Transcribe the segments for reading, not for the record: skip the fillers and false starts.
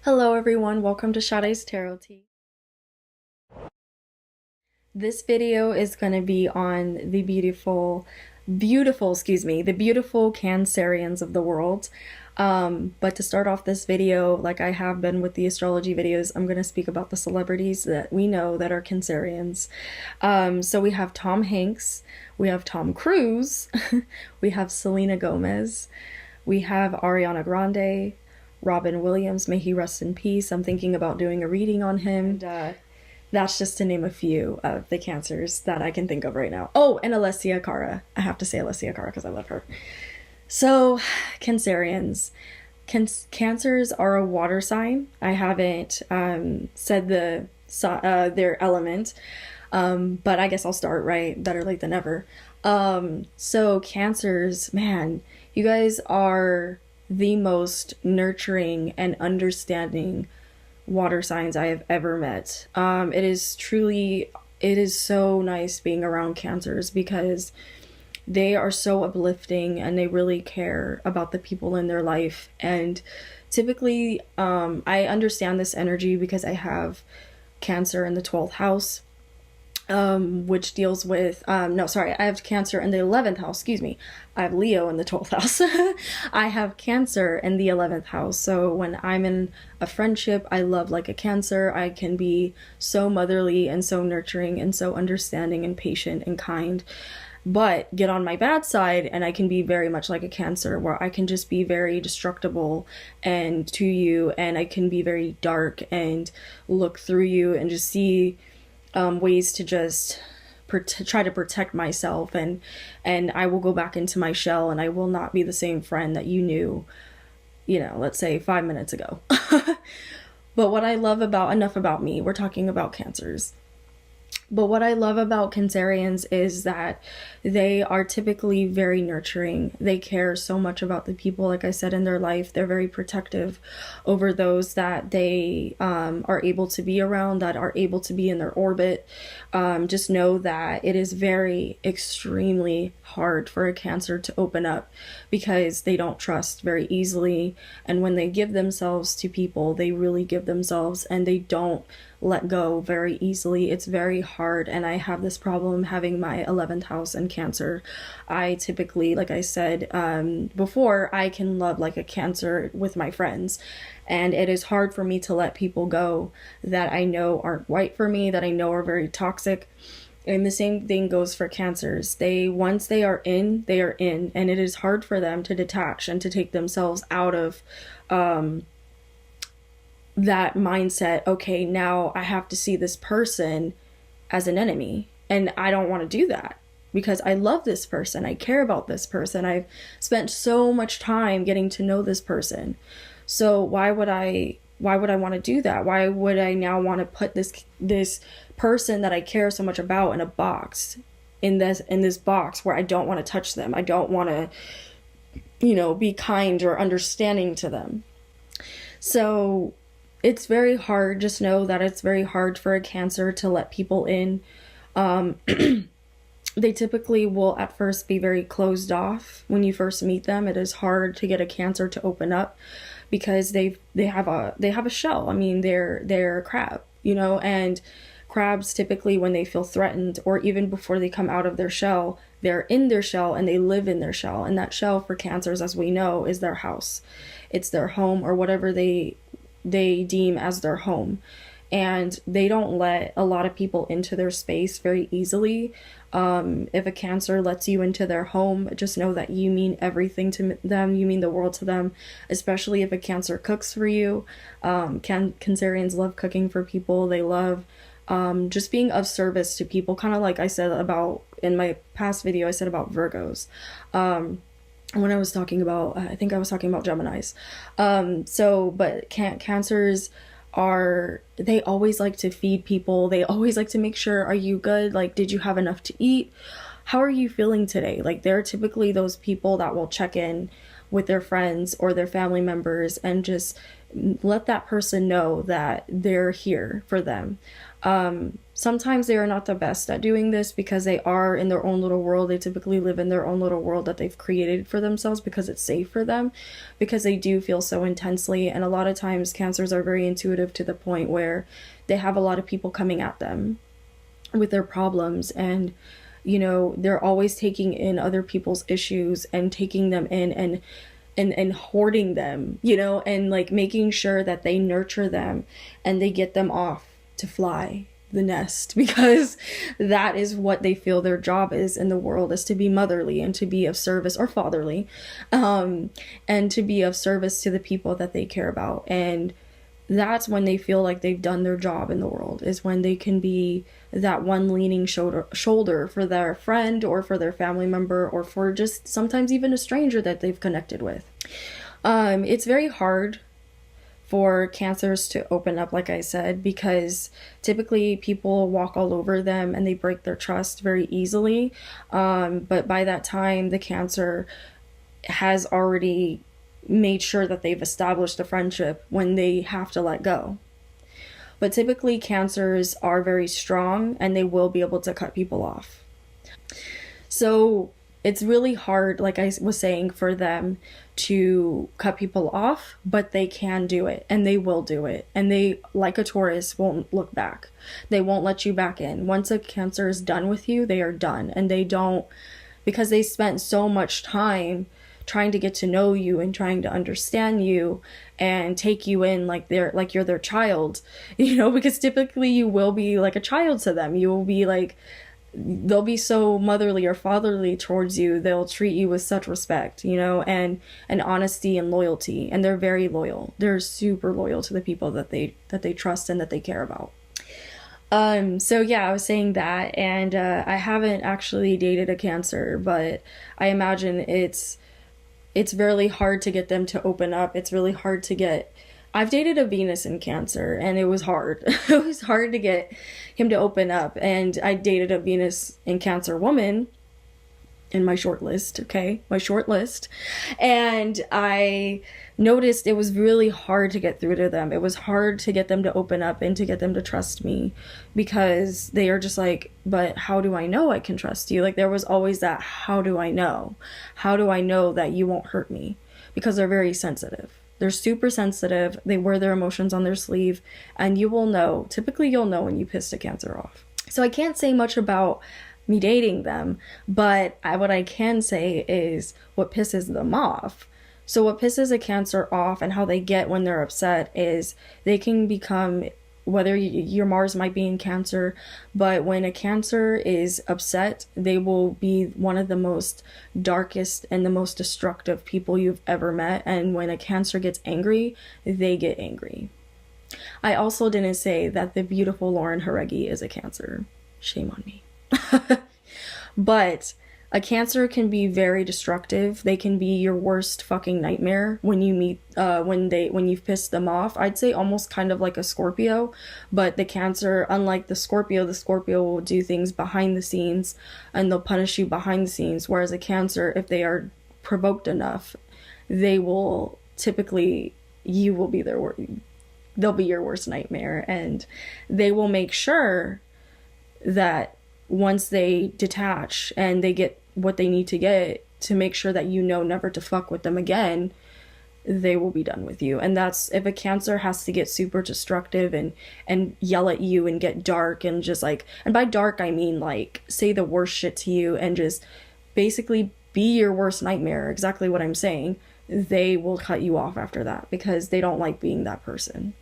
Hello everyone, welcome to Sade's Tarot Tea. This video is going to be on the beautiful Cancerians of the world. But to start off this video, like I have been with the astrology videos, I'm going to speak about the celebrities that we know that are Cancerians. So we have Tom Hanks, we have Tom Cruise, we have Selena Gomez, we have Ariana Grande, Robin Williams, may he rest in peace. I'm thinking about doing a reading on him. And that's just to name a few of the cancers that I can think of right now. Oh, and Alessia Cara. I have to say Alessia Cara because I love her. So, Cancerians. Cancers are a water sign. I haven't said their element, but I guess I'll start right. Better late than never. So Cancers, man, you guys are the most nurturing and understanding water signs I have ever met. It is so nice being around Cancers because they are so uplifting and they really care about the people in their life. And typically, I understand this energy because I have Cancer in the 12th house. Which deals with, I have Cancer in the 11th house, excuse me. I have Leo in the 12th house. I have Cancer in the 11th house. So when I'm in a friendship, I love like a Cancer. I can be so motherly and so nurturing and so understanding and patient and kind. But get on my bad side and I can be very much like a Cancer where I can just be very destructible and to you, and I can be very dark and look through you and just see ways to just try to protect myself, and I will go back into my shell and I will not be the same friend that you knew, let's say 5 minutes ago. But what I love about, enough about me, we're talking about Cancers. But what I love about Cancerians is that they are typically very nurturing. They care so much about the people, like I said, in their life. They're very protective over those that they are able to be around, that are able to be in their orbit. Just know that it is very extremely hard for a Cancer to open up because they don't trust very easily. And when they give themselves to people, they really give themselves and they don't let go very easily. It's very hard, and I have this problem having my 11th house in Cancer. I typically, like I said before, I can love like a Cancer with my friends, and it is hard for me to let people go that I know aren't right for me, that I know are very toxic. And the same thing goes for Cancers. Once they are in, and it is hard for them to detach and to take themselves out of that mindset. Okay, now I have to see this person as an enemy, and I don't want to do that because I love this person, I care about this person, I've spent so much time getting to know this person. So why would I want to do that? Why would I now want to put this person that I care so much about in a box, in this box where I don't want to touch them, I don't want to be kind or understanding to them? So it's very hard. Just know that it's very hard for a Cancer to let people in. They typically will at first be very closed off when you first meet them. It is hard to get a Cancer to open up because they have a shell. I mean, they're a crab, and crabs typically, when they feel threatened or even before they come out of their shell, they're in their shell and they live in their shell. And that shell for Cancers, as we know, is their house. It's their home, or whatever they deem as their home, and they don't let a lot of people into their space very easily. If a Cancer lets you into their home, just know that you mean everything to them, you mean the world to them, especially if a Cancer cooks for you. Cancerians love cooking for people. They love just being of service to people, kind of like I said about in my past video, I said about Virgos. When I was talking about, I think I was talking about Geminis. But Cancers they always like to feed people. They always like to make sure, are you good? Like, did you have enough to eat? How are you feeling today? Like, they're typically those people that will check in with their friends or their family members, and just let that person know that they're here for them. Sometimes they are not the best at doing this because they are in their own little world. They typically live in their own little world that they've created for themselves because it's safe for them, because they do feel so intensely. And a lot of times Cancers are very intuitive to the point where they have a lot of people coming at them with their problems, and they're always taking in other people's issues and taking them in and hoarding them, and like making sure that they nurture them and they get them off to fly the nest, because that is what they feel their job is in the world, is to be motherly and to be of service, or fatherly, and to be of service to the people that they care about. And that's when they feel like they've done their job in the world, is when they can be that one leaning shoulder for their friend or for their family member, or for just sometimes even a stranger that they've connected with. It's very hard for Cancers to open up, like I said, because typically people walk all over them and they break their trust very easily. But by that time, the Cancer has already made sure that they've established a friendship when they have to let go. But typically Cancers are very strong and they will be able to cut people off. So it's really hard, like I was saying, for them to cut people off, but they can do it, and they will do it. And they, like a Taurus, won't look back. They won't let you back in. Once a Cancer is done with you, they are done. And they don't, because they spent so much time trying to get to know you and trying to understand you and take you in like you're their child, because typically you will be like a child to them. You will be like, they'll be so motherly or fatherly towards you. They'll treat you with such respect, and honesty and loyalty. And they're very loyal. They're super loyal to the people that they trust and that they care about. So yeah, I was saying that, and I haven't actually dated a Cancer, but I imagine it's really hard to get them to open up. It's really hard to get... I've dated a Venus in Cancer, and it was hard. It was hard to get him to open up. And I dated a Venus in Cancer woman in my short list, okay? My short list. And I noticed it was really hard to get through to them. It was hard to get them to open up and to get them to trust me, because they are just like, but how do I know I can trust you? Like, there was always that, how do I know? How do I know that you won't hurt me? Because they're very sensitive. They're super sensitive. They wear their emotions on their sleeve, and you will know. Typically, you'll know when you pissed a Cancer off. So I can't say much about me dating them, but what I can say is what pisses them off. So what pisses a Cancer off and how they get when they're upset is they can become, whether your Mars might be in Cancer, but when a Cancer is upset, they will be one of the most darkest and the most destructive people you've ever met. And when a Cancer gets angry, they get angry. I also didn't say that the beautiful Lauren Jareggi is a Cancer. Shame on me. But a Cancer can be very destructive. They can be your worst fucking nightmare when you meet, when you've pissed them off. I'd say almost kind of like a Scorpio, but the Cancer, unlike the Scorpio will do things behind the scenes and they'll punish you behind the scenes. Whereas a Cancer, if they are provoked enough, they will typically, you will be they'll be your worst nightmare, and they will make sure that once they detach and they get what they need to get to make sure that never to fuck with them again, they will be done with you. And that's if a Cancer has to get super destructive and yell at you and get dark and just like, and by dark I mean like say the worst shit to you and just basically be your worst nightmare, exactly what I'm saying, they will cut you off after that because they don't like being that person.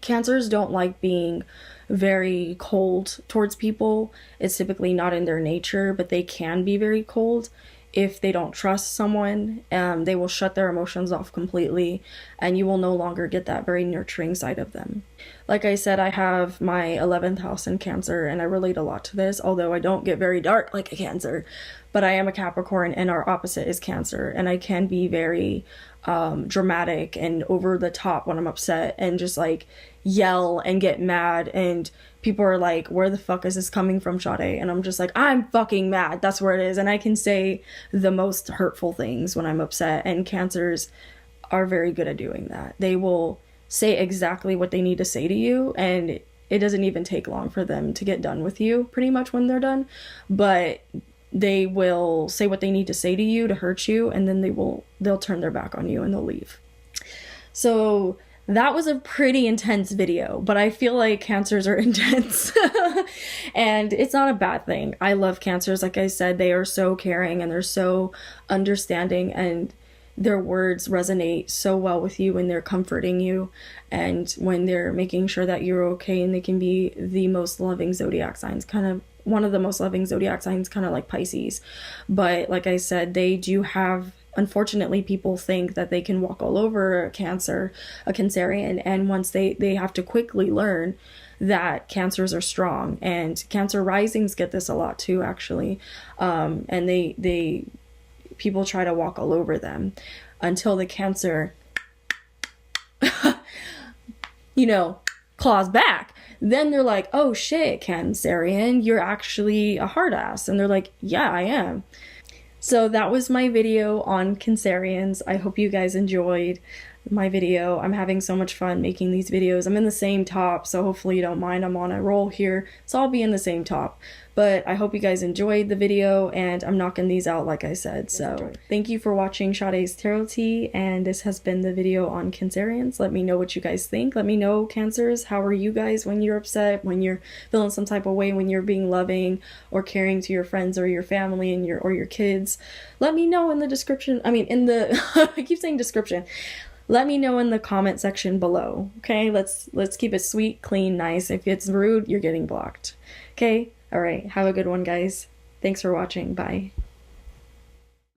Cancers don't like being very cold towards people. It's typically not in their nature, but they can be very cold if they don't trust someone. They will shut their emotions off completely, and you will no longer get that very nurturing side of them. Like I said, I have my 11th house in Cancer, and I relate a lot to this, although I don't get very dark like a Cancer. But I am a Capricorn, and our opposite is Cancer, and I can be very dramatic and over the top when I'm upset, and just like yell and get mad, and people are like, where the fuck is this coming from, Sade? And I'm just like, I'm fucking mad. That's where it is. And I can say the most hurtful things when I'm upset, and Cancers are very good at doing that. They will say exactly what they need to say to you, and it doesn't even take long for them to get done with you pretty much when they're done. But they will say what they need to say to you to hurt you, and then they'll turn their back on you and they'll leave. So that was a pretty intense video, but I feel like Cancers are intense. And it's not a bad thing. I love Cancers. Like I said, they are so caring and they're so understanding, and their words resonate so well with you when they're comforting you and when they're making sure that you're okay. And they can be the most loving zodiac signs, kind of one of the most loving zodiac signs, kind of like Pisces. But like I said, they do have, unfortunately, people think that they can walk all over a Cancerian, and once they have to quickly learn that Cancers are strong. And Cancer risings get this a lot too, actually. And they people try to walk all over them until the Cancer, claws back. Then they're like, oh shit, Cancerian, you're actually a hard ass. And they're like, yeah, I am. So that was my video on Cancerians. I hope you guys enjoyed my video. I'm having so much fun making these videos. I'm in the same top, so hopefully you don't mind. I'm on a roll here, so I'll be in the same top. But I hope you guys enjoyed the video, and I'm knocking these out like I said. So thank you for watching Sade's Tarot Tea, and this has been the video on Cancerians. Let me know what you guys think. Let me know, Cancers, how are you guys when you're upset, when you're feeling some type of way, when you're being loving or caring to your friends or your family and your kids. Let me know in the description. I mean, in the I keep saying description. Let me know in the comment section below. Okay, let's keep it sweet, clean, nice. If it's rude, you're getting blocked. Okay, all right, have a good one, guys. Thanks for watching. Bye.